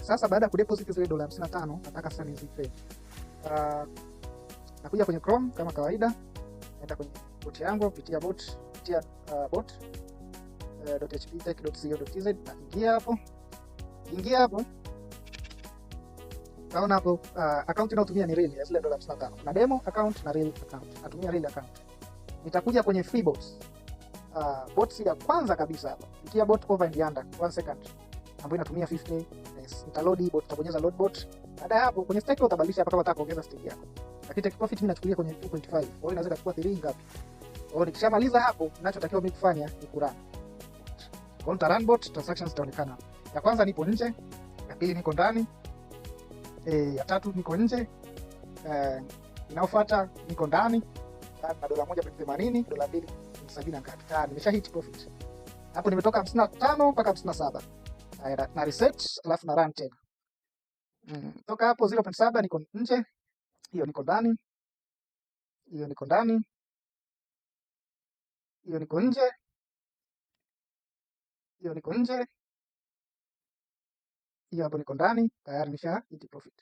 Sasa baada ya kudeposit zile dola 55 nataka sasa nizitrade. Uh, nakuja kwenye Chrome kama kawaida, naenda kwenye bot yangu kupitia bot.hptech.co.tz na ingia hapo naona hapo account inayotumia ni real ya zile dola 55. Kuna demo account na real account. Natumia real account. Nitakuja kwenye free bots. Bots ya kwanza kabisa hapa. Pitia bot over and under 1 second. Ambayo inatumia 50. Yes. Load bot, utabonyeza load bot. Baada ya hapo kwenye stake utabadilisha hapa kama unataka kuongeza stake yako. Lakini take profit mimi nachukulia kwenye 2.5. Kwa hiyo inaweza kuchukua 3 ngapi? Kwa hiyo nikishamaliza hapo ninachotakiwa mimi kufanya ni kurun. Kwa hiyo nita run bot, transactions zitaonekana. Ya kwanza nipo nje, ya pili niko ndani. Ya tatu niko nje, inayofuata niko ndani na dola 1.80, dola 2.70 na ngapi? Nimesha hit profit. Hapo nimetoka 55 mpaka 57. Na reset alafu na run tena. Toka hapo 0.7 niko nje, hiyo niko ndani, hiyo niko ndani, hiyo niko nje, hiyo niko nje, hiyo hapo niko ndani, tayari nimesha hit profit.